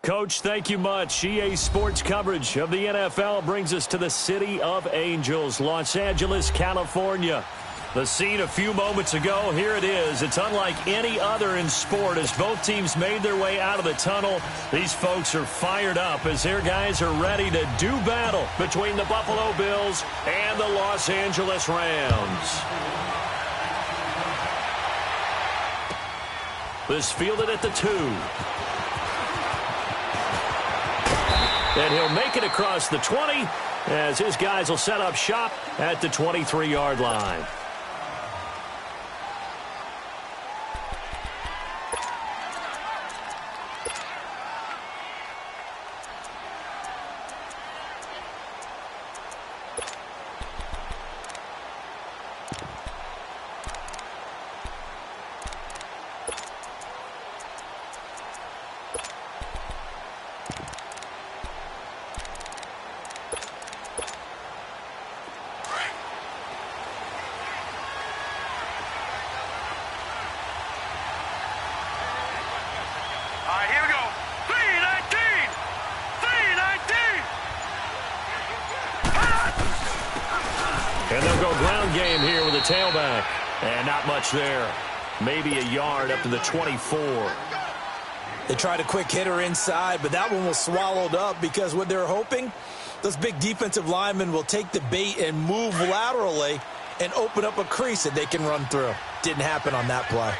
Coach, thank you much. EA Sports coverage of the NFL brings us to the City of Angels, Los Angeles, California. The scene a few moments ago, here it is. It's unlike any other in sport as both teams made their way out of the tunnel. These folks are fired up as their guys are ready to do battle between the Buffalo Bills and the Los Angeles Rams. This fielded at the 2. And he'll make it across the 20 as his guys will set up shop at the 23-yard line. And they'll go ground game here with a tailback. And not much there. Maybe a yard up to the 24. They tried a quick hitter inside, but that one was swallowed up because what they're hoping, those big defensive linemen will take the bait and move laterally and open up a crease that they can run through. Didn't happen on that play.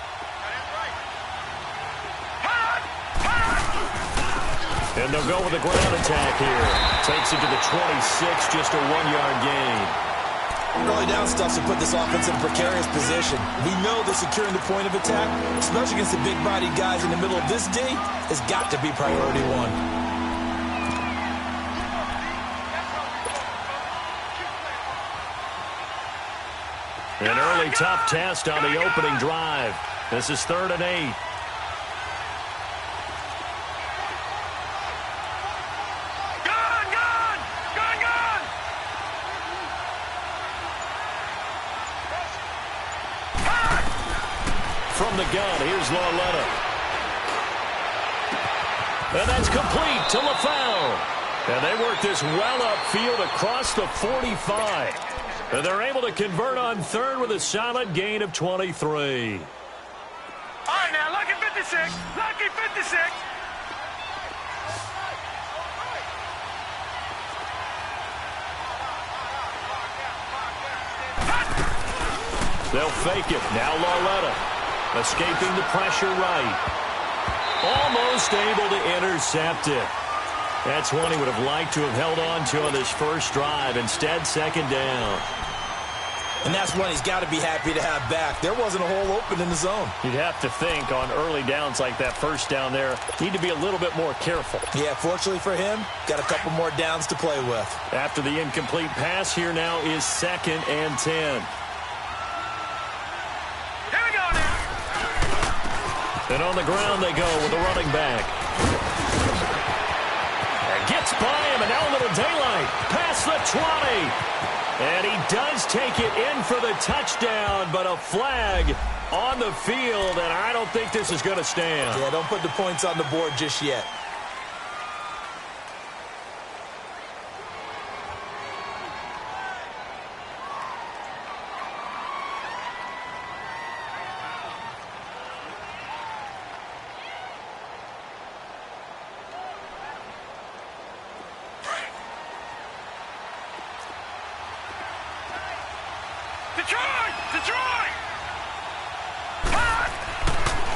And they'll go with a ground attack here. Takes it to the 26, just a 1-yard gain. Early down stuff to put this offense in a precarious position. We know that securing the point of attack, especially against the big-bodied guys in the middle of this D, has got to be priority one. An early tough test on the opening drive. This is 3rd and 8. From the gun, here's Lauletta. And that's complete to LaFell. And they work this well upfield across the 45. And they're able to convert on 3rd with a solid gain of 23. All right, now, lucky 56. Lucky 56. They'll fake it. Now Lauletta. Escaping the pressure right. Almost able to intercept it. That's one he would have liked to have held on to on this first drive. Instead, 2nd down. And that's one he's got to be happy to have back. There wasn't a hole open in the zone. You'd have to think on early downs like that first down there, need to be a little bit more careful. Yeah, fortunately for him, got a couple more downs to play with. After the incomplete pass, here now is 2nd and 10. And on the ground they go with the running back. And gets by him, and now a little daylight. Past the 20. And he does take it in for the touchdown, but a flag on the field, and I don't think this is going to stand. Yeah, don't put the points on the board just yet.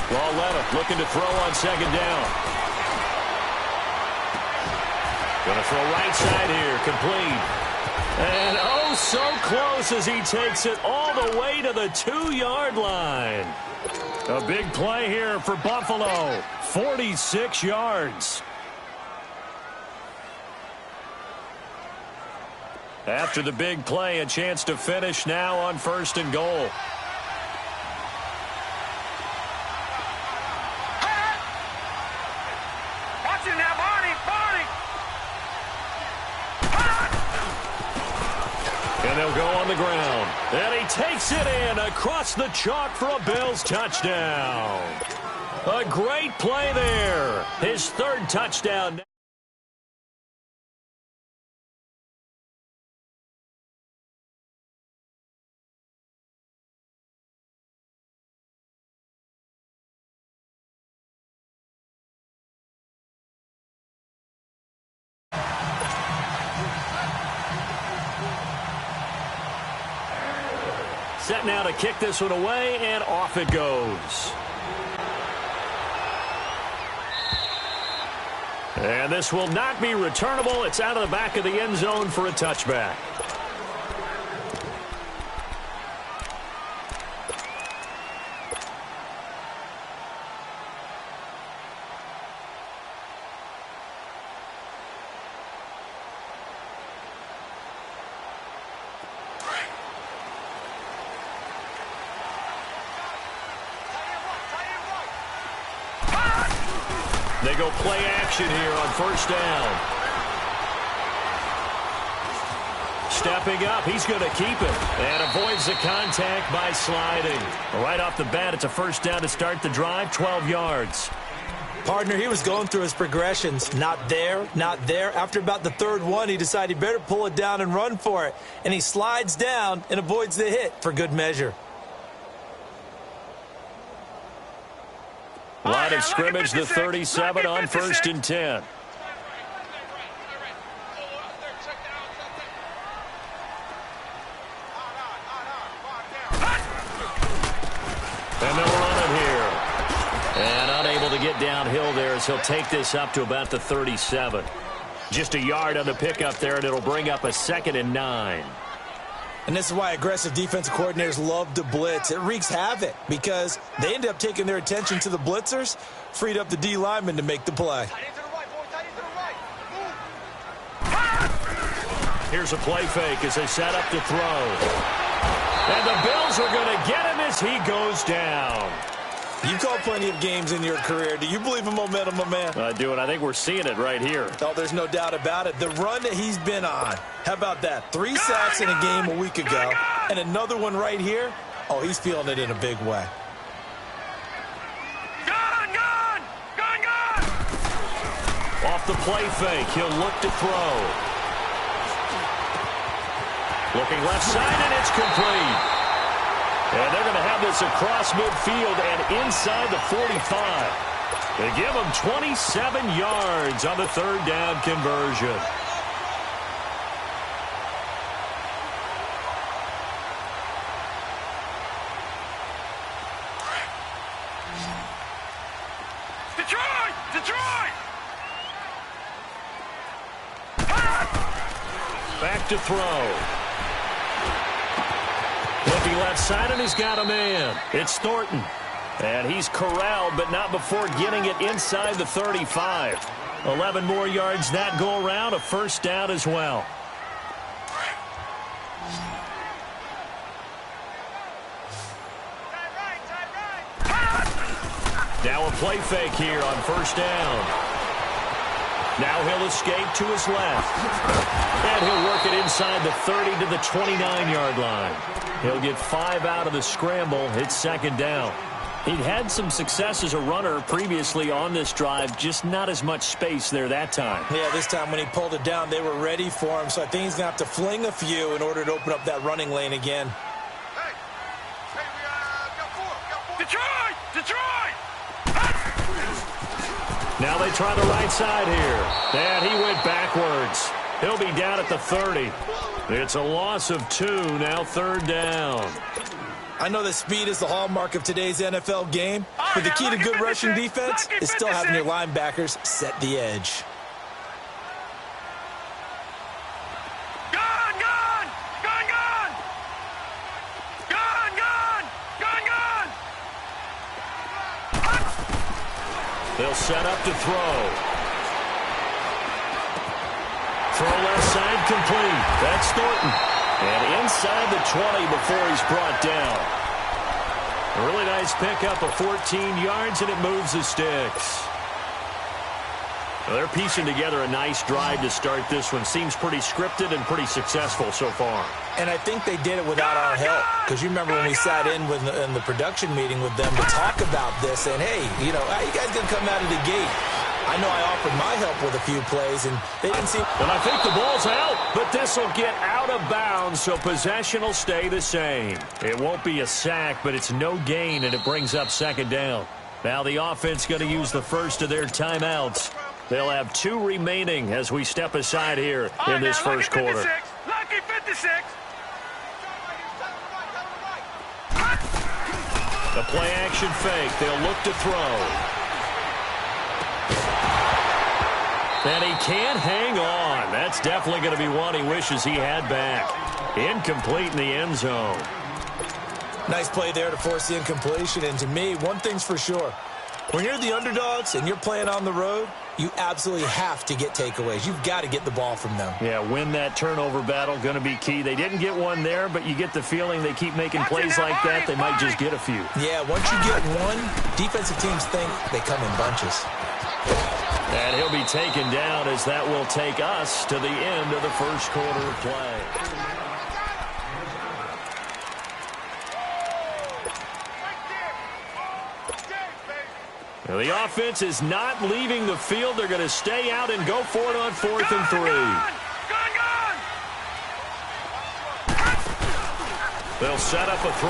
Lauletta looking to throw on 2nd down. Going to throw right side here, complete. And oh, so close as he takes it all the way to the 2-yard line. A big play here for Buffalo, 46 yards. After the big play, a chance to finish now on 1st and goal. And they'll go on the ground. And he takes it in across the chalk for a Bills touchdown. A great play there. His third touchdown. Set now to kick this one away, and off it goes. And this will not be returnable. It's out of the back of the end zone for a touchback. They go play action here on first down. Stepping up, he's going to keep it and avoids the contact by sliding. Right off the bat, it's a first down to start the drive, 12 yards. Partner, he was going through his progressions. Not there, not there. After about the third one, he decided he better pull it down and run for it. And he slides down and avoids the hit for good measure. Line of scrimmage, the 37 on first and 10. And they'll run it here. And unable to get downhill there as he'll take this up to about the 37. Just a yard on the pickup there, and it'll bring up a 2nd and 9. And this is why aggressive defensive coordinators love to blitz. It wreaks havoc because they end up taking their attention to the blitzers, freed up the D lineman to make the play. Here's a play fake as they set up to throw. And the Bills are going to get him as he goes down. You've called plenty of games in your career. Do you believe in momentum, my man? I do, and I think we're seeing it right here. Oh, there's no doubt about it. The run that he's been on. How about that? 3 sacks in a game a week ago, and another one right here. Oh, he's feeling it in a big way. Gone! Off the play fake, he'll look to throw. Looking left side, and it's complete. And they're going to have this across midfield and inside the 45. They give them 27 yards on the third down conversion. Detroit! Back to throw. Looking left side, and he's got a man. It's Thornton. And he's corralled, but not before getting it inside the 35. 11 more yards that go around, a first down as well. Now a play fake here on first down. Now he'll escape to his left. And he'll work it inside the 30 to the 29-yard line. He'll get 5 out of the scramble. It's second down. He'd had some success as a runner previously on this drive, just not as much space there that time. Yeah, this time when he pulled it down, they were ready for him. So I think he's going to have to fling a few in order to open up that running lane again. Detroit! Now they try the right side here. And he went backwards. He'll be down at the 30. It's a loss of 2, now third down. I know that speed is the hallmark of today's NFL game, but the key to good rushing defense is still having your linebackers set the edge. They'll set up to throw. Throw left side complete. That's Thornton. And inside the 20 before he's brought down. A really nice pickup of 14 yards, and it moves the sticks. Well, they're piecing together a nice drive to start this one. Seems pretty scripted and pretty successful so far. And I think they did it without our help. Because you remember when we sat in the production meeting with them to talk about this, and hey, you know, how you guys going to come out of the gate? I know I offered my help with a few plays, and they didn't seem... And I think the ball's out, but this will get out of bounds, so possession will stay the same. It won't be a sack, but it's no gain, and it brings up second down. Now the offense going to use the first of their timeouts. They'll have 2 remaining as we step aside here in this first quarter. Lucky 56. The play-action fake. They'll look to throw. And he can't hang on. That's definitely going to be one he wishes he had back. Incomplete in the end zone. Nice play there to force the incompletion. And to me, one thing's for sure. When you're the underdogs and you're playing on the road, you absolutely have to get takeaways. You've got to get the ball from them. Yeah, win that turnover battle, going to be key. They didn't get one there, but you get the feeling they keep making plays like that, they might just get a few. Yeah, once you get one, defensive teams think they come in bunches. And he'll be taken down as that will take us to the end of the first quarter of play. Now, the offense is not leaving the field. They're going to stay out and go for it on 4th and 3. They'll set up a throw.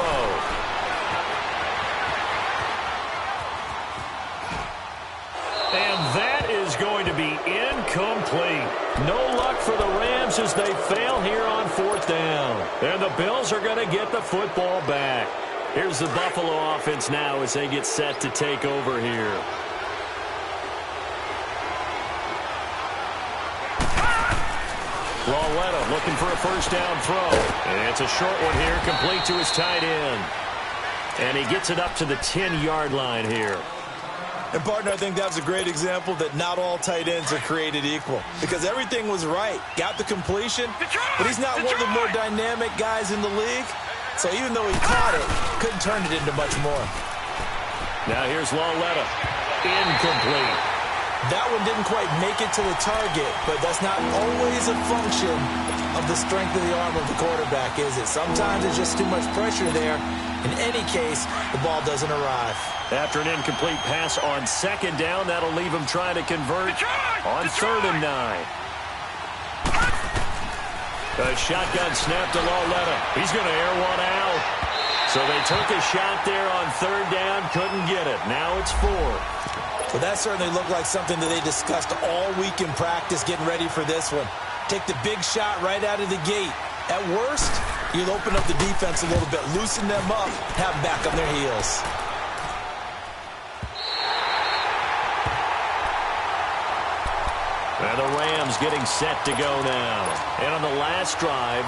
And that is going to be incomplete. No luck for the Rams as they fail here on 4th down. And the Bills are going to get the football back. Here's the Buffalo offense now as they get set to take over here. Lauletta looking for a first down throw. And it's a short one here, complete to his tight end. And he gets it up to the 10-yard line here. And, partner, I think that was a great example that not all tight ends are created equal. Because everything was right. Got the completion, but he's not one of the more dynamic guys in the league. So even though he caught it, couldn't turn it into much more. Now here's Lauletta. Incomplete. That one didn't quite make it to the target, but that's not always a function of the strength of the arm of the quarterback, is it? Sometimes it's just too much pressure there. In any case, the ball doesn't arrive. After an incomplete pass on 2nd down, that'll leave him trying to convert on 3rd and 9. A shotgun snap to Lauletta. He's going to air one out. So they took a shot there on 3rd down, couldn't get it. Now it's 4th. Well, that certainly looked like something that they discussed all week in practice, getting ready for this one. Take the big shot right out of the gate. At worst, you'll open up the defense a little bit, loosen them up, have them back on their heels. And the Rams getting set to go now. And on the last drive,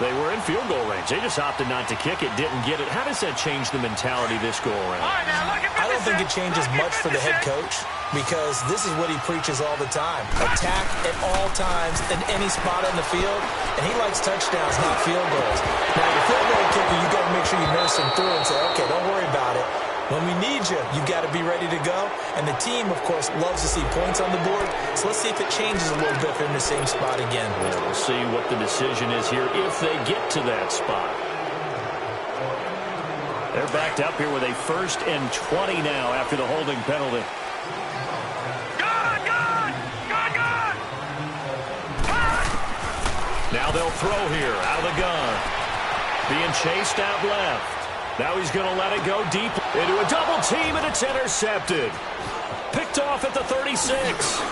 they were in field goal range. They just opted not to kick it, didn't get it. How does that change the mentality this go-around? I don't think it changes much for the head coach because this is what he preaches all the time. Attack at all times in any spot on the field, and he likes touchdowns, not field goals. Now, the field goal kicker, you got to make sure you nurse him through and say, okay, don't worry about it. When we need you, you got to be ready to go. And the team, of course, loves to see points on the board. So let's see if it changes a little bit if they're in the same spot again. Yeah, we'll see what the decision is here if they get to that spot. They're backed up here with a 1st and 20 now after the holding penalty. Now they'll throw here out of the gun. Being chased out left. Now he's going to let it go deep into a double team, and it's intercepted. Picked off at the 36.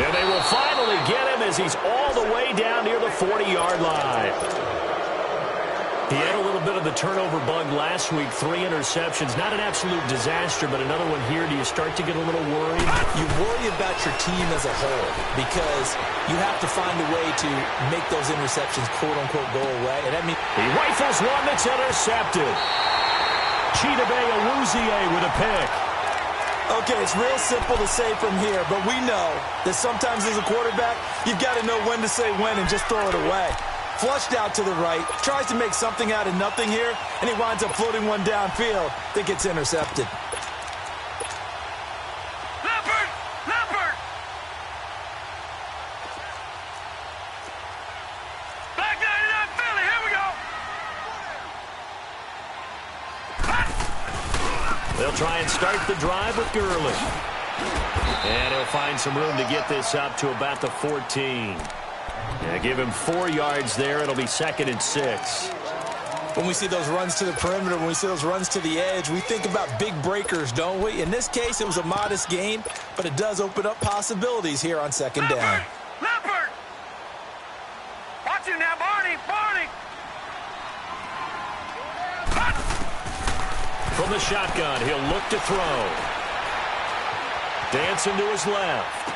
And they will finally get him as he's all the way down near the 40-yard line. He had a little bit of the turnover bug last week, 3 interceptions. Not an absolute disaster, but another one here. Do you start to get a little worried? You worry about your team as a whole because you have to find a way to make those interceptions, quote-unquote, go away. And I mean, he rifles one that's intercepted. Chidobe Awuzie with a pick. Okay, it's real simple to say from here, but we know that sometimes as a quarterback, you've got to know when to say when and just throw it away. Flushed out to the right, tries to make something out of nothing here, and he winds up floating one downfield that gets intercepted. They'll try and start the drive with Gurley. And he'll find some room to get this up to about the 14. Yeah, give him 4 yards there. It'll be 2nd and 6. When we see those runs to the perimeter, when we see those runs to the edge, we think about big breakers, don't we? In this case, it was a modest gain, but it does open up possibilities here on 2nd down. Leopard! Watch him now, Barney! Barney! From the shotgun, he'll look to throw. Dancing to his left.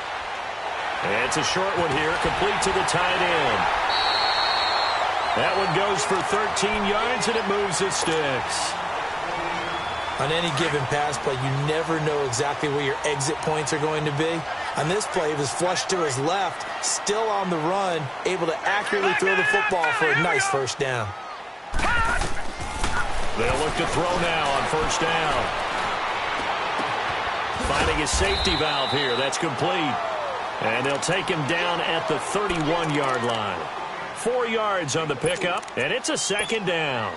And it's a short one here, complete to the tight end. That one goes for 13 yards, and it moves the sticks. On any given pass play, you never know exactly where your exit points are going to be. On this play, it was flushed to his left, still on the run, able to accurately throw the football for a nice 1st down. They'll look to throw now on 1st down. Finding his safety valve here. That's complete. And they'll take him down at the 31-yard line. 4 yards on the pickup, and it's a 2nd down.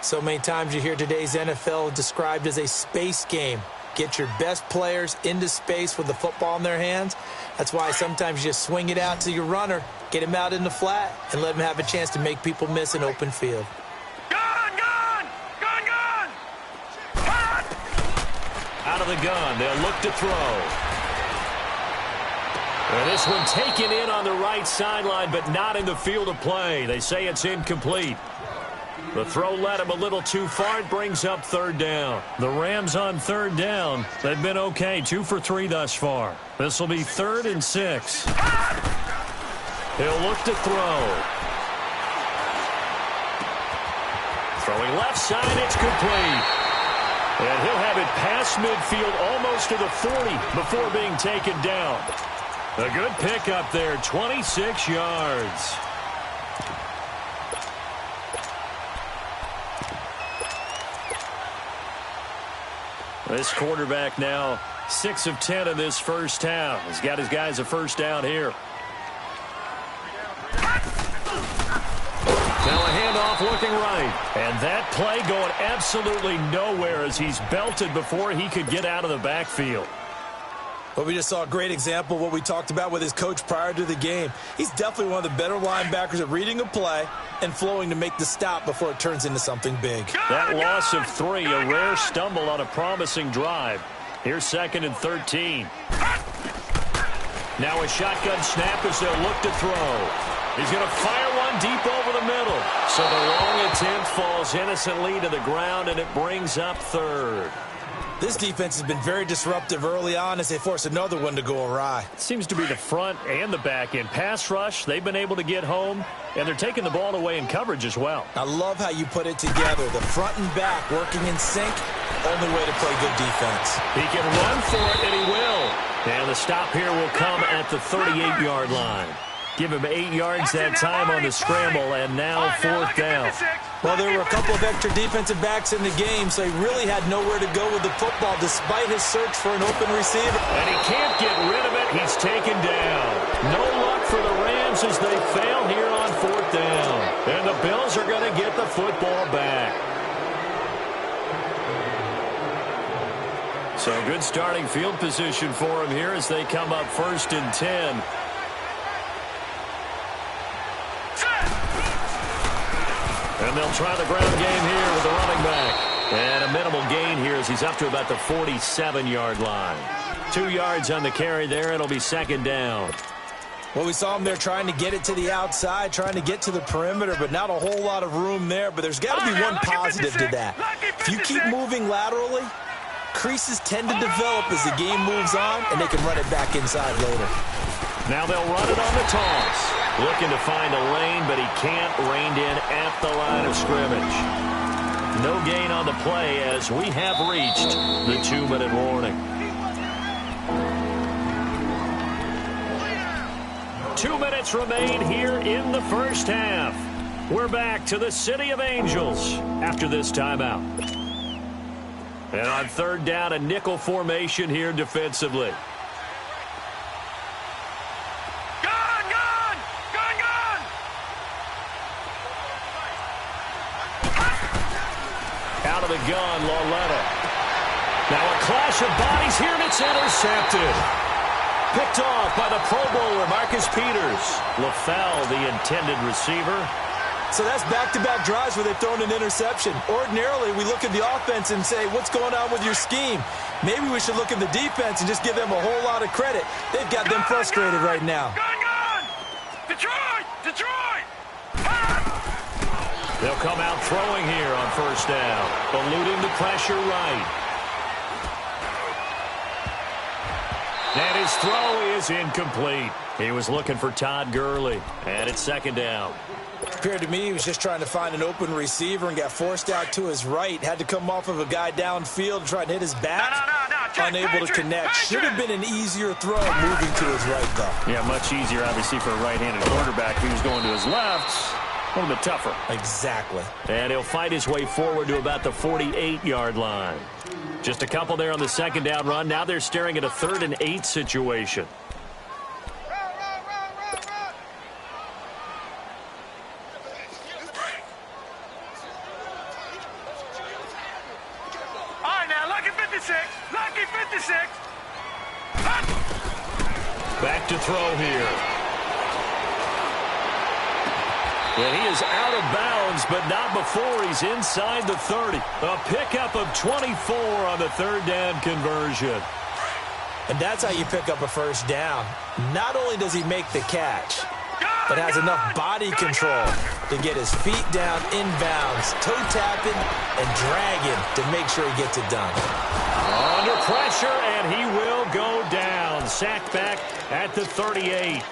So many times you hear today's NFL described as a space game. Get your best players into space with the football in their hands. That's why sometimes you just swing it out to your runner, get him out in the flat, and let him have a chance to make people miss an open field. Out of the gun, they'll look to throw. And this one taken in on the right sideline, but not in the field of play. They say it's incomplete. The throw led him a little too far. It brings up 3rd down. The Rams on 3rd down. They've been okay, 2 for 3 thus far. This will be 3rd and 6. He'll look to throw. Throwing left side, it's complete. And he'll have it past midfield, almost to the 40 before being taken down. A good pickup there, 26 yards. This quarterback now 6 of 10 in this 1st half. He's got his guys a 1st down here. Now a handoff looking right. And that play going absolutely nowhere as he's belted before he could get out of the backfield. Well, we just saw a great example of what we talked about with his coach prior to the game. He's definitely one of the better linebackers at reading a play and flowing to make the stop before it turns into something big. That loss of 3, a rare stumble on a promising drive. Here's 2nd and 13. Now a shotgun snap as they'll look to throw. He's going to fire one deep over the middle. So the long attempt falls innocently to the ground, and it brings up 3rd. This defense has been very disruptive early on as they force another one to go awry. It seems to be the front and the back end. Pass rush, they've been able to get home, and they're taking the ball away in coverage as well. I love how you put it together. The front and back working in sync. Only way to play good defense. He can run for it, and he will. And the stop here will come at the 38-yard line. Give him 8 yards that time on the scramble, and now 4th down. Well, there were a couple of extra defensive backs in the game, so he really had nowhere to go with the football despite his search for an open receiver. And he can't get rid of it. He's taken down. No luck for the Rams as they fail here on 4th down. And the Bills are going to get the football back. So good starting field position for him here as they come up 1st and 10. And they'll try the ground game here with the running back. And a minimal gain here as he's up to about the 47-yard line. 2 yards on the carry there. It'll be 2nd down. Well, we saw him there trying to get it to the outside, trying to get to the perimeter, but not a whole lot of room there. But there's got to be one positive to that. If you keep moving laterally, creases tend to develop as the game moves on, and they can run it back inside later. Now they'll run it on the toss. Looking to find a lane, but he can't. Reined in at the line of scrimmage. No gain on the play as we have reached the 2-minute warning. 2 minutes remain here in the 1st half. We're back to the City of Angels after this timeout. And on 3rd down, a nickel formation here defensively. Out of the gun, Lauletta. Now a clash of bodies here, and it's intercepted. Picked off by the Pro Bowler, Marcus Peters. LaFell, the intended receiver. So that's back-to-back drives where they've thrown an interception. Ordinarily, we look at the offense and say, what's going on with your scheme? Maybe we should look at the defense and just give them a whole lot of credit. They've got them frustrated right now. Gun! Detroit! Detroit! They'll come out throwing here on first down, eluding the pressure right. And his throw is incomplete. He was looking for Todd Gurley, and it's second down. Appeared to me he was just trying to find an open receiver and got forced out to his right. Had to come off of a guy downfield and try to hit his back. No. Unable to connect. Should have been an easier throw moving to his right, though. Yeah, much easier, obviously, for a right-handed quarterback. If he was going to his left, a little bit tougher. Exactly. And he'll fight his way forward to about the 48-yard line. Just a couple there on the second down run. Now they're staring at a 3rd and 8 situation. All right, now, lucky 56. Lucky 56. Back to throw here. And he is out of bounds, but not before he's inside the 30. A pickup of 24 on the 3rd down conversion. And that's how you pick up a first down. Not only does he make the catch, but has enough body control to get his feet down inbounds, toe tapping and dragging to make sure he gets it done. Under pressure, and he will go down. Sacked back at the 38.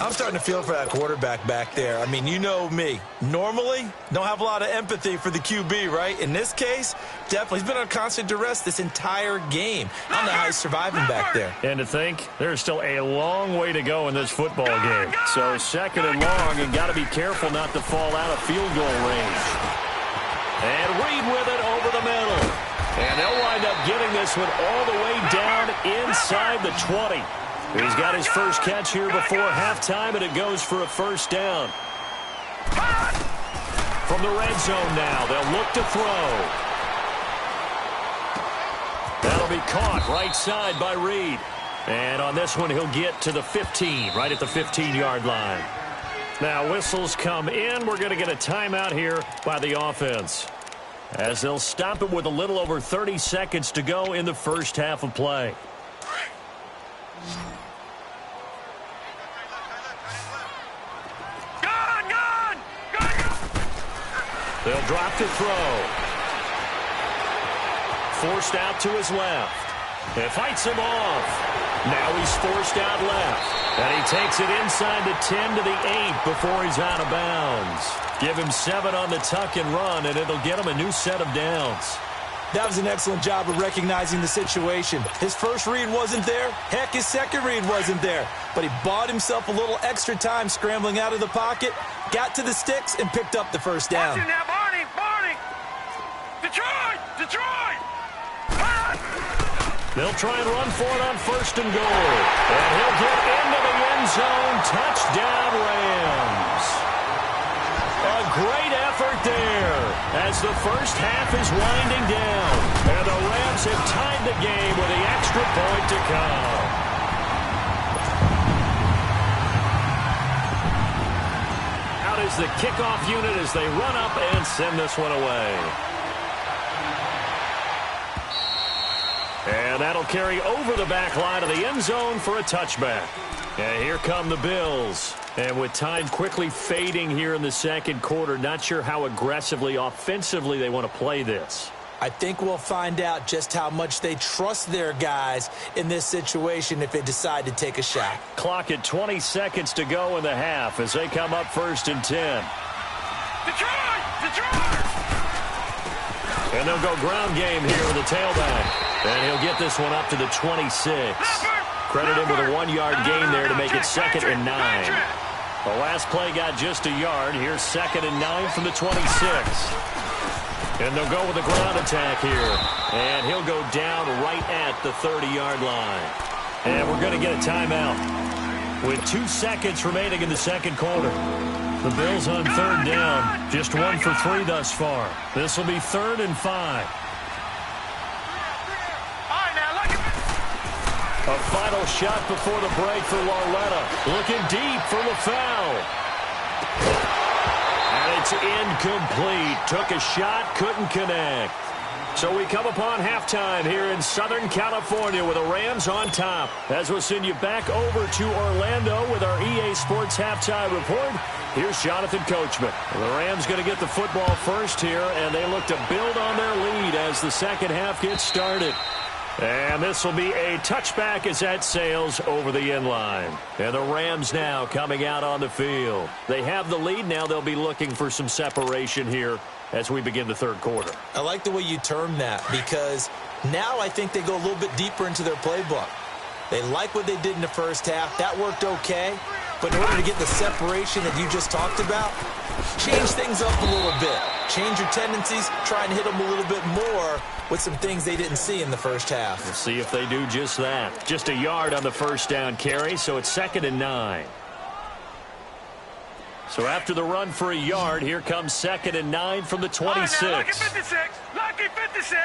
I'm starting to feel for that quarterback back there. I mean, you know me. Normally, don't have a lot of empathy for the QB, right? In this case, definitely. He's been on constant duress this entire game. I don't know how he's surviving back there. And to think, there's still a long way to go in this football game. So second and long, and got to be careful not to fall out of field goal range. And Reed with it over the middle. And they'll wind up getting this one all the way down inside the 20. He's got his first catch here before halftime, and it goes for a first down. From the red zone now, they'll look to throw. That'll be caught right side by Reed. And on this one, he'll get to the 15, right at the 15-yard line. Now, whistles come in. We're going to get a timeout here by the offense, as they'll stop it with a little over 30 seconds to go in the first half of play. They'll drop to throw. Forced out to his left. It fights him off. Now he's forced out left. And he takes it inside the 10 to the 8 before he's out of bounds. Give him 7 on the tuck and run, and it'll get him a new set of downs. That was an excellent job of recognizing the situation. His first read wasn't there. Heck, his second read wasn't there. But he bought himself a little extra time scrambling out of the pocket, got to the sticks, and picked up the first down. Watch it now, Barney! Detroit! Detroit! They'll try and run for it on first and goal. And he'll get into the end zone. Touchdown, Rams. A great effort there as the first half is winding down. And the Rams have tied the game with the extra point to come. Out is the kickoff unit as they run up and send this one away. And that'll carry over the back line of the end zone for a touchback. And here come the Bills. And with time quickly fading here in the second quarter, not sure how aggressively, offensively they want to play this. I think we'll find out just how much they trust their guys in this situation if they decide to take a shot. Clock at 20 seconds to go in the half as they come up first and 10. Detroit! Detroit! And they'll go ground game here with the tailback. And he'll get this one up to the 26. Credit him with a 1-yard gain there to make it 2nd and 9. The last play got just a yard. Here's 2nd and 9 from the 26. And they'll go with a ground attack here. And he'll go down right at the 30-yard line. And we're going to get a timeout with 2 seconds remaining in the second quarter. The Bills on 3rd down. Just 1 for 3 thus far. This will be 3rd and 5. A final shot before the break for Lauletta. Looking deep for the foul. And it's incomplete. Took a shot, couldn't connect. So we come upon halftime here in Southern California with the Rams on top. As we'll send you back over to Orlando with our EA Sports halftime report, here's Jonathan Coachman. The Rams going to get the football first here, and they look to build on their lead as the second half gets started. And this will be a touchback as that sails over the end line. And the Rams now coming out on the field. They have the lead. Now they'll be looking for some separation here as we begin the third quarter. I like the way you term that, because now I think they go a little bit deeper into their playbook. They like what they did in the first half. That worked okay. But in order to get the separation that you just talked about, change things up a little bit. Change your tendencies. Try and hit them a little bit more with some things they didn't see in the first half. We'll see if they do just that. Just a yard on the first down carry, so it's 2nd and 9. So after the run for a yard, here comes 2nd and 9 from the 26. Lucky 56. Lucky 56.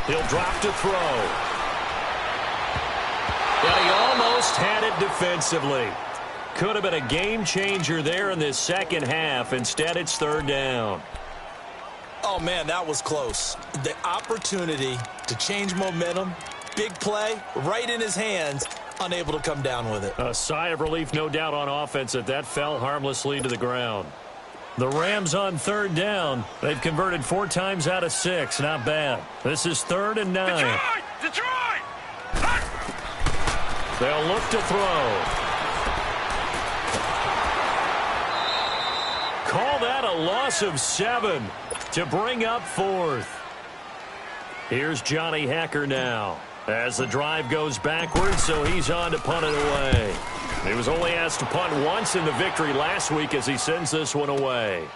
He'll drop to throw. And he almost had it defensively. Could have been a game changer there in this second half. Instead, it's 3rd down. Oh, man, that was close. The opportunity to change momentum, big play, right in his hands, unable to come down with it. A sigh of relief, no doubt, on offense that fell harmlessly to the ground. The Rams on 3rd down. They've converted 4 times out of 6. Not bad. This is 3rd and 9. Detroit! They'll look to throw. Call that a loss of 7 to bring up 4th. Here's Johnny Hacker now as the drive goes backwards, so he's on to punt it away. He was only asked to punt once in the victory last week as he sends this one away.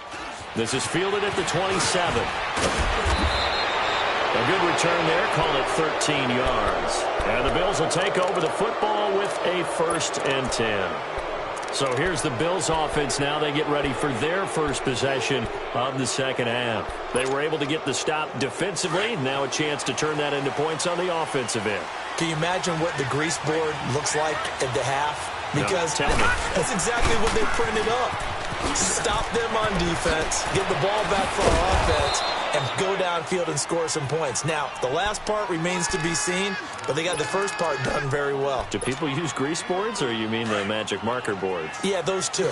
This is fielded at the 27. A good return there, call it 13 yards. And the Bills will take over the football with a 1st and 10. So here's the Bills offense now. They get ready for their first possession of the second half. They were able to get the stop defensively. Now a chance to turn that into points on the offensive end. Can you imagine what the grease board looks like at the half? Because no, that's exactly what they printed up. Stop them on defense, get the ball back for our offense, and go downfield and score some points. Now, the last part remains to be seen, but they got the first part done very well. Do people use grease boards, or you mean the magic marker boards? Yeah, those two.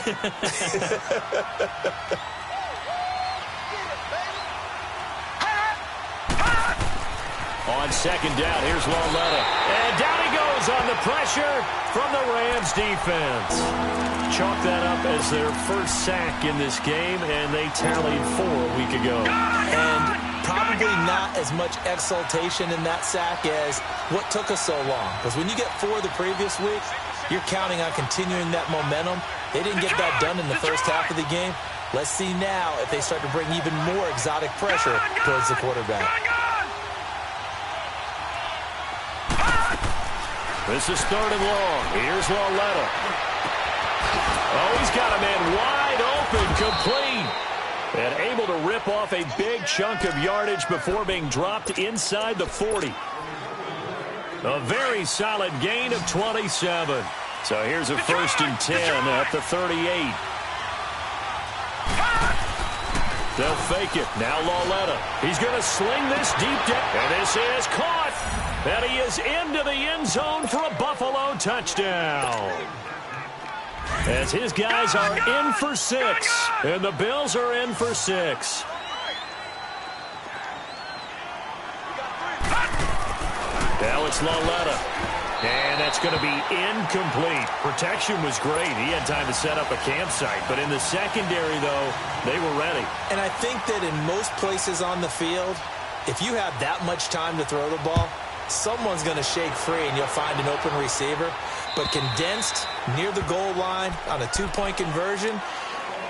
On 2nd down, here's Lauletta. And down he goes on the pressure from the Rams defense. Chalk that up as their first sack in this game, and they tallied 4 a week ago. And probably not as much exultation in that sack as what took us so long. Because when you get 4 the previous week, you're counting on continuing that momentum. They didn't get that done in the first half of the game. Let's see now if they start to bring even more exotic pressure towards the quarterback. This is 3rd and long. Here's Lauletta. Oh, he's got a man wide open, complete. And able to rip off a big chunk of yardage before being dropped inside the 40. A very solid gain of 27. So here's a 1st and 10 at the 38. They'll fake it. Now Lauletta. He's going to sling this deep down. And this is caught. And he is into the end zone for a Buffalo touchdown. As his guys are in for 6. And the Bills are in for 6. Now it's Lauletta. And that's going to be incomplete. Protection was great. He had time to set up a campsite. But in the secondary, though, they were ready. And I think that in most places on the field, if you have that much time to throw the ball, someone's going to shake free and you'll find an open receiver. But condensed near the goal line on a 2-point conversion,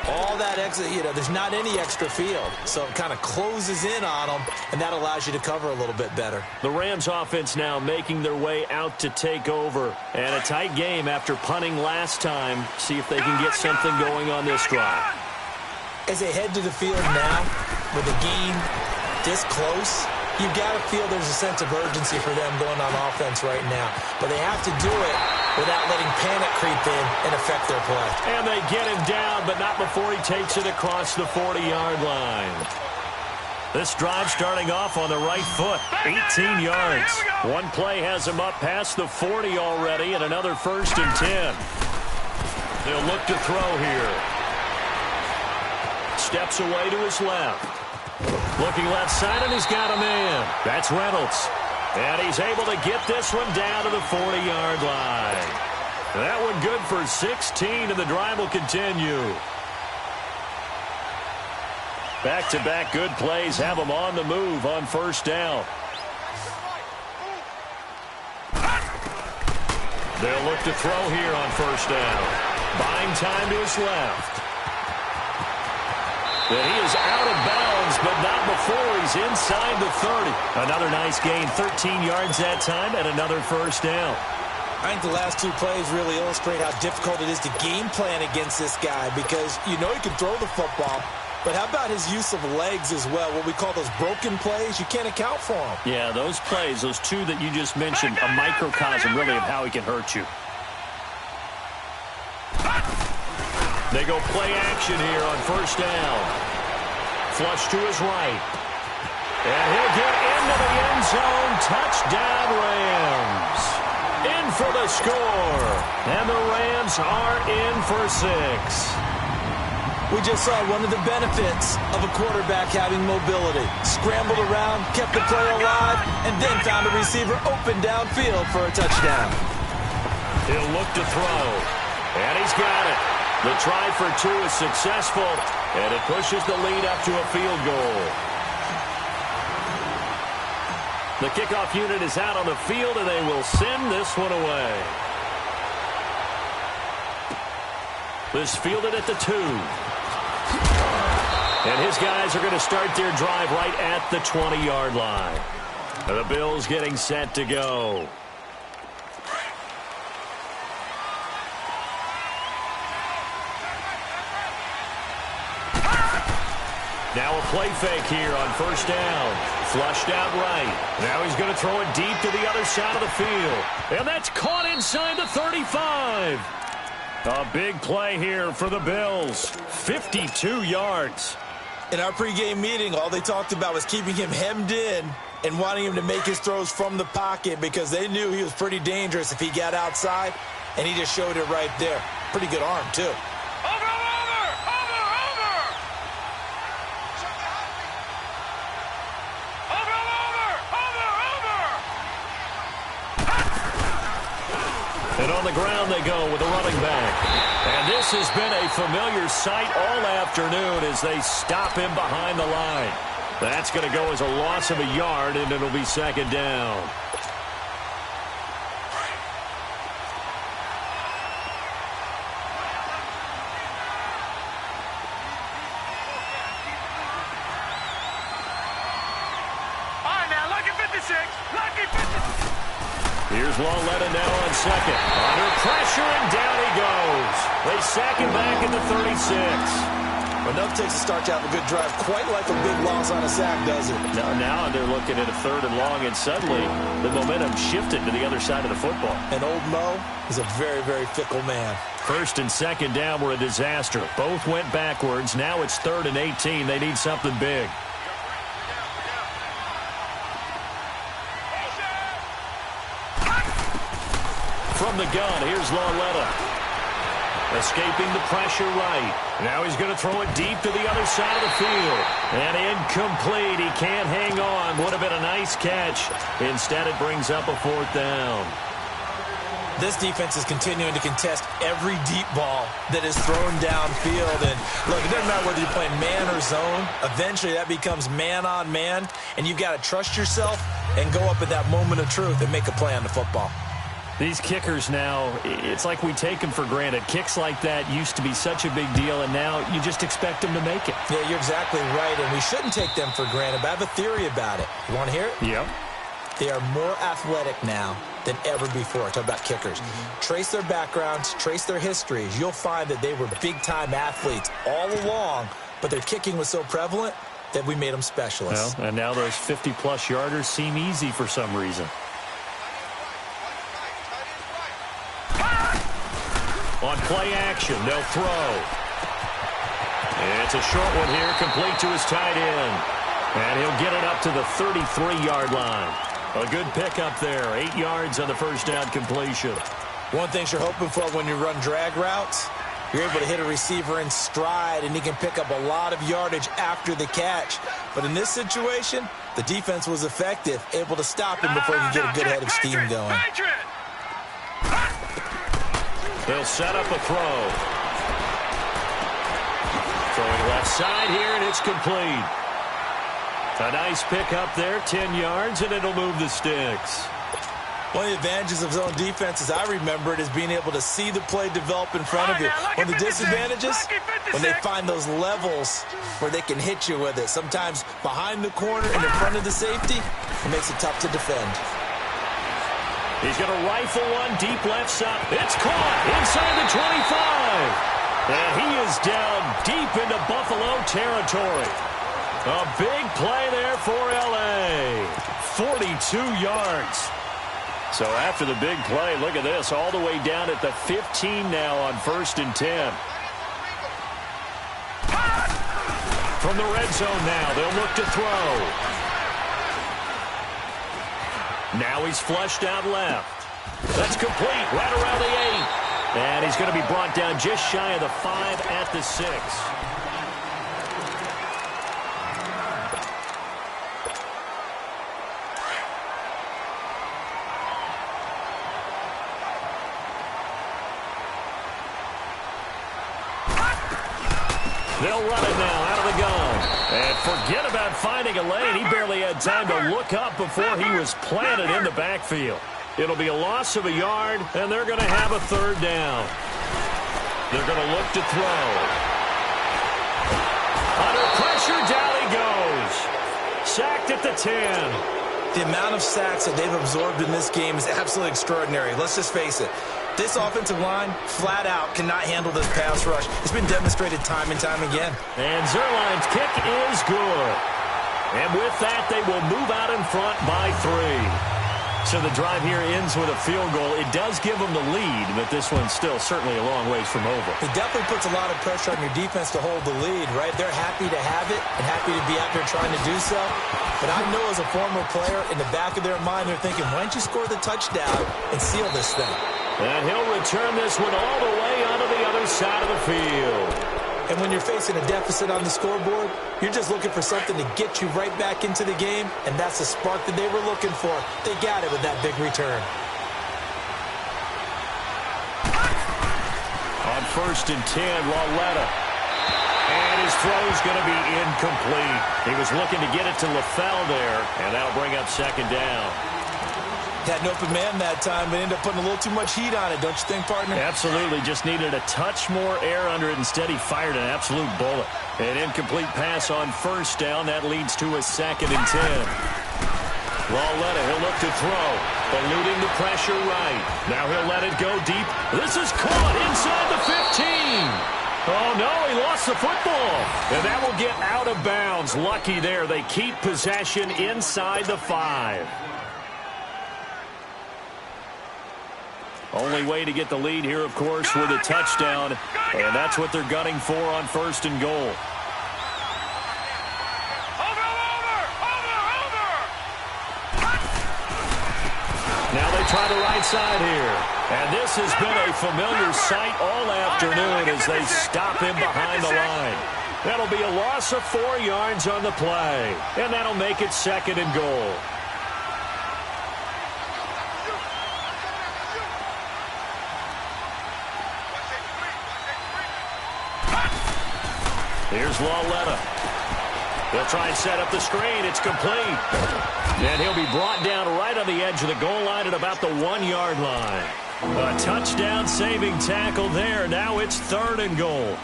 all that extra, there's not any extra field. So it kind of closes in on them, and that allows you to cover a little bit better. The Rams offense now making their way out to take over. And a tight game after punting last time. See if they can get something going on this drive. As they head to the field now, with a game this close, You've got to feel there's a sense of urgency for them going on offense right now. But they have to do it without letting panic creep in and affect their play. And they get him down, but not before he takes it across the 40-yard line. This drive starting off on the right foot, 18 yards. One play has him up past the 40 already, and another 1st and 10. They'll look to throw here. Steps away to his left. Looking left side, and he's got a man. That's Reynolds. And he's able to get this one down to the 40-yard line. That one good for 16, and the drive will continue. Back-to-back good plays have them on the move on 1st down. They'll look to throw here on 1st down. Buying time to his left. And he is out of bounds, but not before he's inside the 30. Another nice gain, 13 yards that time, and another 1st down. I think the last 2 plays really illustrate how difficult it is to game plan against this guy, because you know he can throw the football, but how about his use of legs as well? What we call those broken plays, you can't account for them. Yeah, those plays, those 2 that you just mentioned, a microcosm really of how he can hurt you. They go play action here on 1st down. Flush to his right. And he'll get into the end zone. Touchdown, Rams. In for the score. And the Rams are in for 6. We just saw one of the benefits of a quarterback having mobility. Scrambled around, kept the play alive, and then found a receiver open downfield for a touchdown. He'll look to throw. And he's got it. The try for 2 is successful, and it pushes the lead up to a field goal. The kickoff unit is out on the field, and they will send this one away. This fielded at the 2. And his guys are going to start their drive right at the 20-yard line. The Bills getting set to go. Now a play fake here on 1st down. Flushed out right. Now he's going to throw it deep to the other side of the field. And that's caught inside the 35. A big play here for the Bills. 52 yards. In our pregame meeting, all they talked about was keeping him hemmed in and wanting him to make his throws from the pocket, because they knew he was pretty dangerous if he got outside, and he just showed it right there. Pretty good arm, too. And on the ground they go with a running back. And this has been a familiar sight all afternoon as they stop him behind the line. That's going to go as a loss of a yard, and it'll be 2nd down. All right, now, lucky 56. Lucky 56. Here's Lawletta now on 2nd. Under pressure, and down he goes. They sack him back at the 36. Enough takes a start to have a good drive, quite like a big loss on a sack, does it? Now they're looking at a 3rd and long, and suddenly the momentum shifted to the other side of the football. And old Mo is a very, very fickle man. 1st and 2nd down were a disaster. Both went backwards. Now it's 3rd and 18. They need something big. From the gun, here's Lawletta. Escaping the pressure right. Now he's going to throw it deep to the other side of the field. And incomplete. He can't hang on. Would have been a nice catch. Instead, it brings up a 4th down. This defense is continuing to contest every deep ball that is thrown downfield. And look, it doesn't matter whether you're playing man or zone. Eventually, that becomes man on man. And you've got to trust yourself and go up at that moment of truth and make a play on the football. These kickers now, it's like we take them for granted. Kicks like that used to be such a big deal, and now you just expect them to make it. Yeah, you're exactly right, and we shouldn't take them for granted, but I have a theory about it. You want to hear it? Yep. They are more athletic now than ever before. Talk about kickers. Trace their backgrounds, trace their histories. You'll find that they were big-time athletes all along, but their kicking was so prevalent, that we made them specialists. Well, and now those 50-plus yarders seem easy for some reason. On play action, they'll throw. It's a short one here, complete to his tight end. And he'll get it up to the 33-yard line. A good pickup there, 8 yards on the first down completion. One thing you're hoping for when you run drag routes, you're able to hit a receiver in stride, and he can pick up a lot of yardage after the catch. But in this situation, the defense was effective, able to stop him before he could get a good head of steam going. They'll set up a throw. Throwing left side here, and it's complete. A nice pickup there, 10 yards, and it'll move the sticks. One of the advantages of zone defense, as I remember it, is being able to see the play develop in front of you. One of the disadvantages, when they find those levels where they can hit you with it. Sometimes behind the corner and in front of the safety, it makes it tough to defend. He's going to rifle one deep left side. It's caught inside the 25. And he is down deep into Buffalo territory. A big play there for L.A. 42 yards. So after the big play, look at this, all the way down at the 15 now on 1st and 10. From the red zone now, they'll look to throw. Now he's flushed out left. That's complete, right around the 8. And he's going to be brought down just shy of the 5 at the 6. They'll run it now out of the gun. And forget about finding a lane. He barely had time to look up before he was planted in the backfield. It'll be a loss of a yard, and they're going to have a 3rd down. They're going to look to throw. Under pressure, down he goes. Sacked at the 10. The amount of sacks that they've absorbed in this game is absolutely extraordinary. Let's just face it. This offensive line, flat out, cannot handle this pass rush. It's been demonstrated time and time again. And Zerline's kick is good. And with that, they will move out in front by 3. So the drive here ends with a field goal. It does give them the lead, but this one's still certainly a long ways from over. It definitely puts a lot of pressure on your defense to hold the lead, right? They're happy to have it and happy to be out there trying to do so. But I know as a former player, in the back of their mind, they're thinking, why don't you score the touchdown and seal this thing? And he'll return this one all the way onto the other side of the field. And when you're facing a deficit on the scoreboard, you're just looking for something to get you right back into the game, and that's the spark that they were looking for. They got it with that big return. On 1st and 10, Lauletta. And his throw's going to be incomplete. He was looking to get it to LaFell there, and that'll bring up 2nd down. Had an open man that time, but ended up putting a little too much heat on it, don't you think, partner? Absolutely. Just needed a touch more air under it. Instead, he fired an absolute bullet. An incomplete pass on 1st down. That leads to a 2nd and 10. Lauletta, he'll look to throw. Eluding the pressure right. Now he'll let it go deep. This is caught inside the 15. Oh, no, he lost the football. And that will get out of bounds. Lucky there. They keep possession inside the 5. Only way to get the lead here, of course, with a touchdown. And that's what they're gunning for on 1st and goal. Now they try the right side here. And this has been a familiar sight all afternoon as they stop him behind the line. That'll be a loss of 4 yards on the play. And that'll make it 2nd and goal. Here's Lauletta. They'll try and set up the screen. It's complete. And he'll be brought down right on the edge of the goal line at about the 1-yard line. A touchdown-saving tackle there. Now it's 3rd and goal.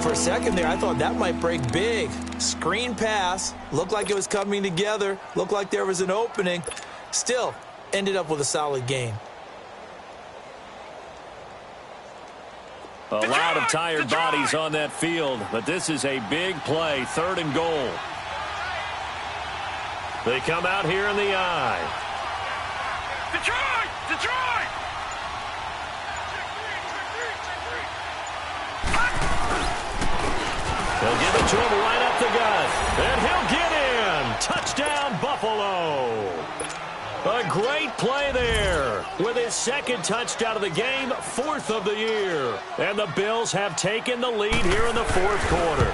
For a second there, I thought that might break big. Screen pass. Looked like it was coming together. Looked like there was an opening. Still, ended up with a solid gain. A lot of tired bodies on that field, but this is a big play, 3rd and goal. They come out here in the I. Detroit! Detroit! They'll give it to him right up the gut. And he'll get in. Touchdown, Buffalo. A great play there. With his second touchdown of the game, 4th of the year. And the Bills have taken the lead here in the 4th quarter.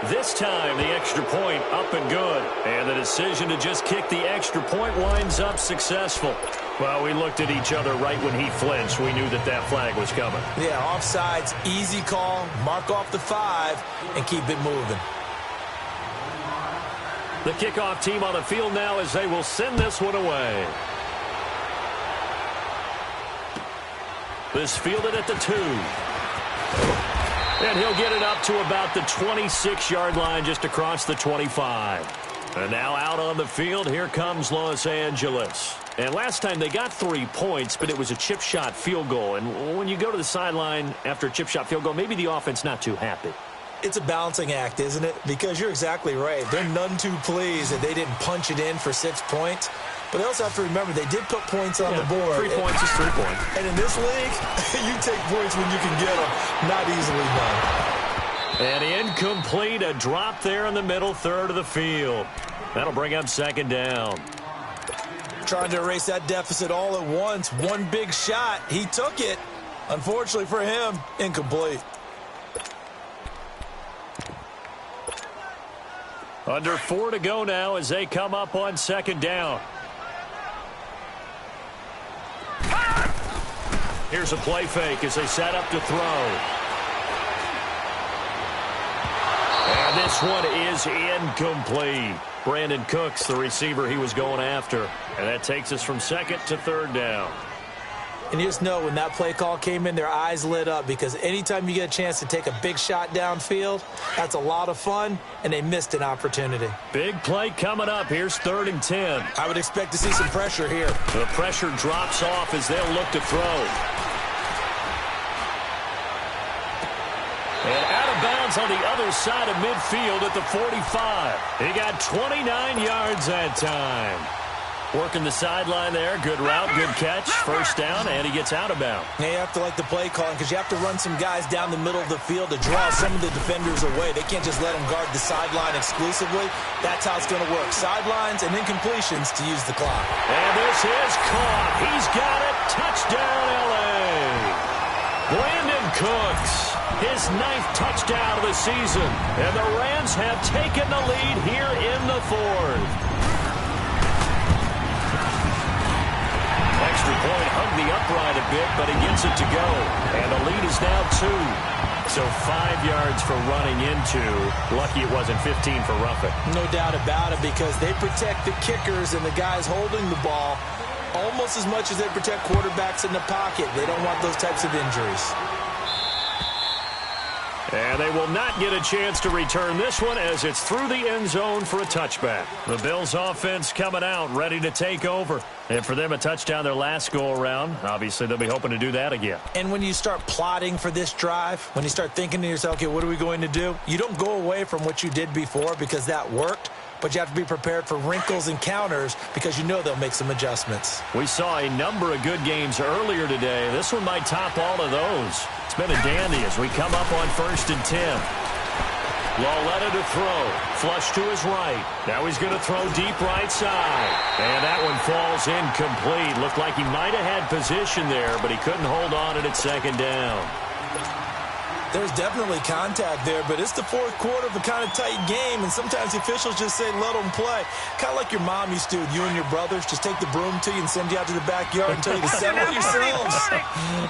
This time, the extra point up and good. And the decision to just kick the extra point winds up successful. Well, we looked at each other right when he flinched. We knew that that flag was coming. Yeah, offsides, easy call. Mark off the 5 and keep it moving. The kickoff team on the field now as they will send this one away. This fielded at the 2. And he'll get it up to about the 26-yard line just across the 25. And now out on the field, here comes Los Angeles. And last time they got 3 points, but it was a chip shot field goal. And when you go to the sideline after a chip shot field goal, maybe the offense not too happy. It's a balancing act, isn't it? Because you're exactly right. They're none too pleased that they didn't punch it in for 6 points. But they also have to remember they did put points on the board. 3 points is 3 points. And in this league, you take points when you can get them. Not easily done. And incomplete, a drop there in the middle third of the field. That'll bring up 2nd down. Trying to erase that deficit all at once. One big shot. He took it. Unfortunately for him, incomplete. Under 4 to go now as they come up on 2nd down. Here's a play fake as they set up to throw. And this one is incomplete. Brandon Cooks, the receiver he was going after. And that takes us from 2nd to 3rd down. And you just know when that play call came in, their eyes lit up because anytime you get a chance to take a big shot downfield, that's a lot of fun, and they missed an opportunity. Big play coming up. Here's 3rd and 10. I would expect to see some pressure here. The pressure drops off as they'll look to throw. And out of bounds on the other side of midfield at the 45. He got 29 yards that time. Working the sideline there. Good route, good catch. 1st down, and he gets out of bounds. Now you have to like the play calling because you have to run some guys down the middle of the field to draw some of the defenders away. They can't just let them guard the sideline exclusively. That's how it's going to work. Sidelines and incompletions to use the clock. And this is caught. He's got it. Touchdown, L.A. Brandon Cooks, his 9th touchdown of the season. And the Rams have taken the lead here in the 4th. Extra point hugged the upright a bit, but he gets it to go. And the lead is now 2. So 5 yards for running into. Lucky it wasn't 15 for roughing. No doubt about it because they protect the kickers and the guys holding the ball almost as much as they protect quarterbacks in the pocket. They don't want those types of injuries. And they will not get a chance to return this one as it's through the end zone for a touchback. The Bills offense coming out, ready to take over. And for them, a touchdown their last go-around. Obviously, they'll be hoping to do that again. And when you start plotting for this drive, when you start thinking to yourself, okay, what are we going to do? You don't go away from what you did before because that worked. But you have to be prepared for wrinkles and counters because you know they'll make some adjustments. We saw a number of good games earlier today. This one might top all of those. It's been a dandy as we come up on 1st and 10. Lauletta to throw. Flush to his right. Now he's going to throw deep right side. And that one falls incomplete. Looked like he might have had position there, but he couldn't hold on it at 2nd down. There's definitely contact there, but it's the 4th quarter of a kind of tight game, and sometimes the officials just say, let them play. Kind of like your mom used to, you and your brothers, just take the broom to you and send you out to the backyard and tell you to settle yourselves.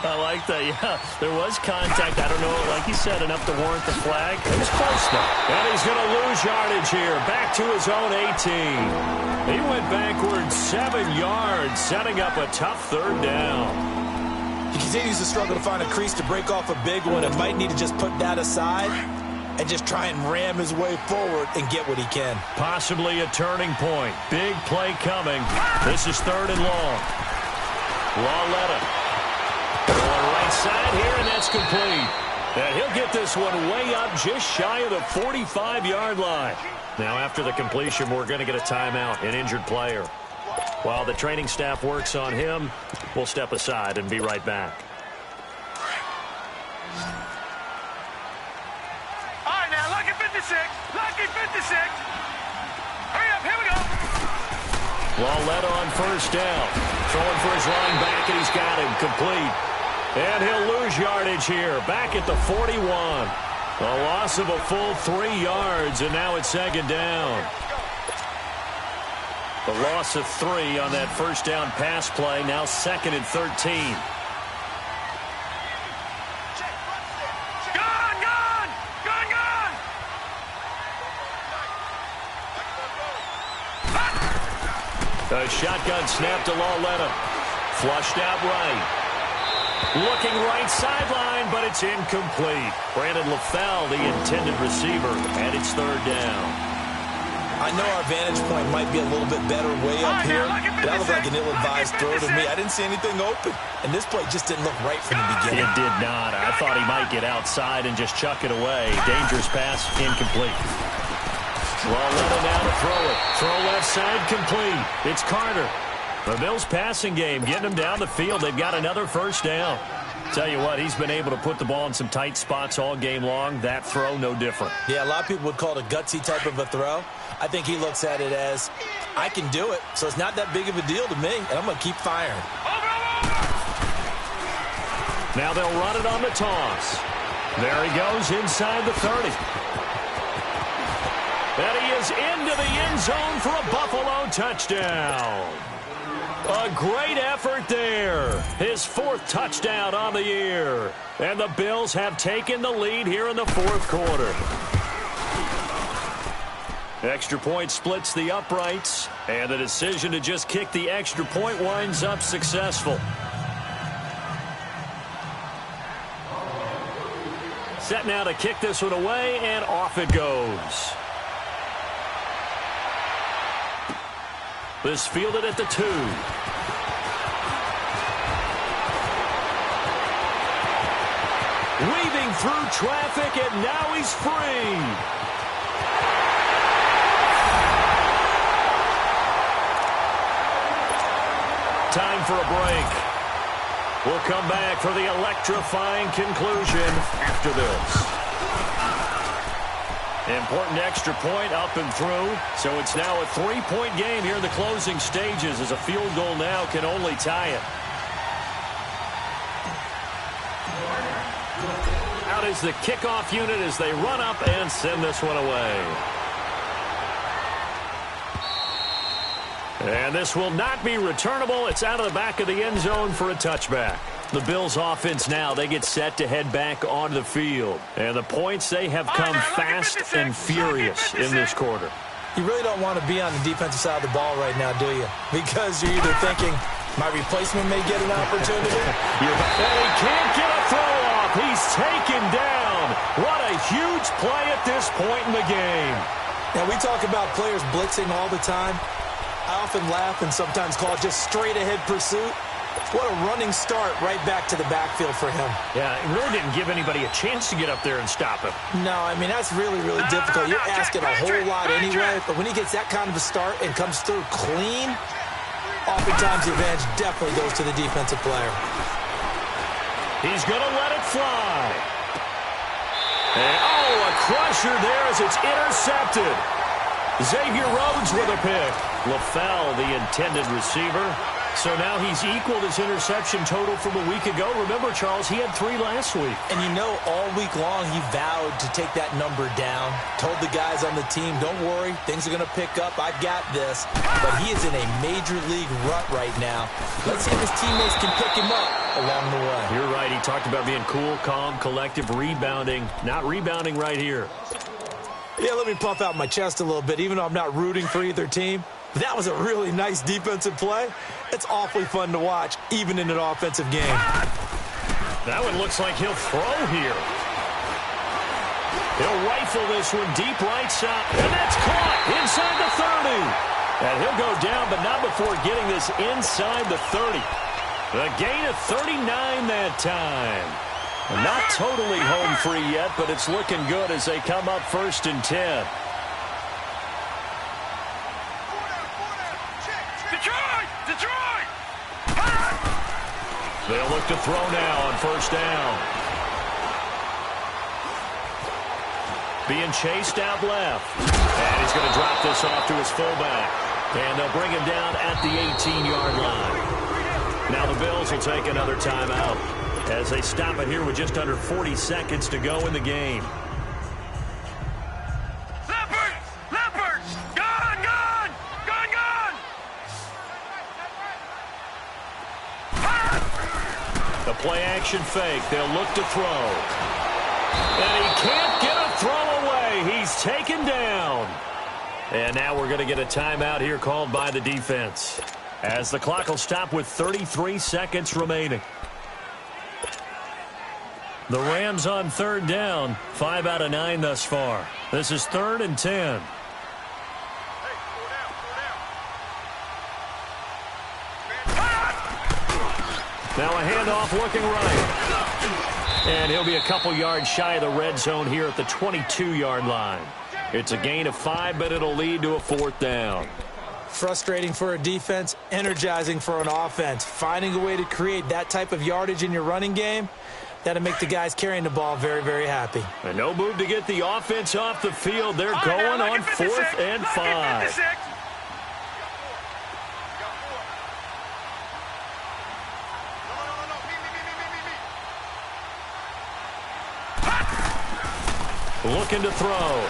I like that, yeah. There was contact. I don't know, like you said, enough to warrant the flag. It was close, though. And he's going to lose yardage here, back to his own 18. He went backwards 7 yards, setting up a tough 3rd down. He continues to struggle to find a crease to break off a big one and might need to just put that aside and just try and ram his way forward and get what he can. Possibly a turning point. Big play coming. This is 3rd and long. Lauletta. Going right side here, and that's complete. And he'll get this one way up just shy of the 45-yard line. Now, after the completion, we're going to get a timeout, an injured player. While the training staff works on him, we'll step aside and be right back. All right, now, lucky 56. Lucky 56. Hurry up, here we go. Lauletta on first down. Throwing for his running back, and he's got him complete. And he'll lose yardage here, back at the 41. A loss of a full 3 yards, and now it's second down. The loss of 3 on that first down pass play, now 2nd and 13. Gone, gone, gone, gone. A shotgun snap to Lauletta. Flushed out right. Looking right sideline, but it's incomplete. Brandon LaFell, the intended receiver, and it's third down. I know our vantage point might be a little bit better way up here, but that looked like an ill-advised throw to me. I didn't see anything open, and this play just didn't look right from the beginning. It did not. I thought he might get outside and just chuck it away. Dangerous pass, incomplete. Lauletta now to throw it. Throw left side, complete. It's Carter. The Bills passing game, getting them down the field. They've got another first down. Tell you what, he's been able to put the ball in some tight spots all game long. That throw, no different. Yeah, a lot of people would call it a gutsy type of a throw. I think he looks at it as, I can do it, so it's not that big of a deal to me, and I'm going to keep firing. Now they'll run it on the toss. There he goes inside the 30. And he is into the end zone for a Buffalo touchdown. A great effort there. His 4th touchdown on the year. And the Bills have taken the lead here in the 4th quarter. Extra point splits the uprights. And the decision to just kick the extra point winds up successful. Set now to kick this one away, and off it goes. This fielded at the 2. Weaving through traffic, and now he's free. Time for a break. We'll come back for the electrifying conclusion after this. Important extra point up and through. So it's now a 3-point game here in the closing stages, as a field goal now can only tie it. Out is the kickoff unit as they run up and send this one away. And this will not be returnable. It's out of the back of the end zone for a touchback. The Bills offense now, they get set to head back onto the field. And the points, they have come fast and furious in this quarter. You really don't want to be on the defensive side of the ball right now, do you? Because you're either thinking, my replacement may get an opportunity. And he can't get a throw off. He's taken down. What a huge play at this point in the game. Now, we talk about players blitzing all the time. I often laugh and sometimes call it just straight-ahead pursuit. What a running start right back to the backfield for him. Yeah, it really didn't give anybody a chance to get up there and stop him. No, I mean, that's really, really difficult. You're asking a whole lot anyway, but when he gets that kind of a start and comes through clean, oftentimes the advantage definitely goes to the defensive player. He's going to let it fly. And, oh, a crusher there as it's intercepted. Xavier Rhodes with a pick. LaFell, the intended receiver. So now he's equaled his interception total from a week ago. Remember, Charles, he had 3 last week. And you know, all week long he vowed to take that number down. Told the guys on the team, don't worry, things are going to pick up. I've got this. But he is in a major league rut right now. Let's see if his teammates can pick him up along the way. You're right. He talked about being cool, calm, collective, rebounding. Not rebounding right here. Yeah, let me puff out my chest a little bit, even though I'm not rooting for either team. That was a really nice defensive play. It's awfully fun to watch, even in an offensive game. That one looks like he'll throw here. He'll rifle this one deep right side, and that's caught inside the 30. And he'll go down, but not before getting this inside the 30. The gain of 39 that time. Not totally home free yet, but it's looking good as they come up 1st and 10. Detroit! They'll look to throw now on 1st down. Being chased out left. And he's going to drop this off to his fullback. And they'll bring him down at the 18-yard line. Now the Bills will take another timeout as they stop it here with just under 40 seconds to go in the game. Leopard! Gone! The play-action fake. They'll look to throw. And he can't get a throw away. He's taken down. And now we're going to get a timeout here called by the defense, as the clock will stop with 33 seconds remaining. The Rams on 3rd down, 5 out of 9 thus far. This is 3rd and 10. Now a handoff looking right. And he'll be a couple yards shy of the red zone here at the 22-yard line. It's a gain of 5, but it'll lead to a 4th down. Frustrating for a defense, energizing for an offense. Finding a way to create that type of yardage in your running game, that'll make the guys carrying the ball very, very happy. And no move to get the offense off the field. They're going on 4th and 5. Looking to throw.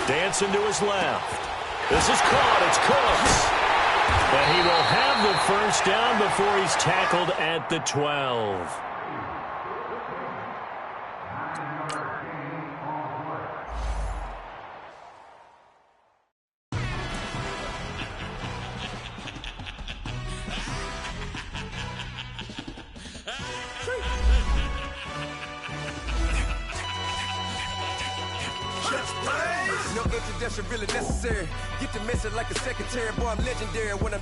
Dancing to his left. This is caught. It's Cooks. And he will have the 1st down before he's tackled at the 12. No introduction really necessary. Get the message like a secretary. Boy, I'm legendary when I'm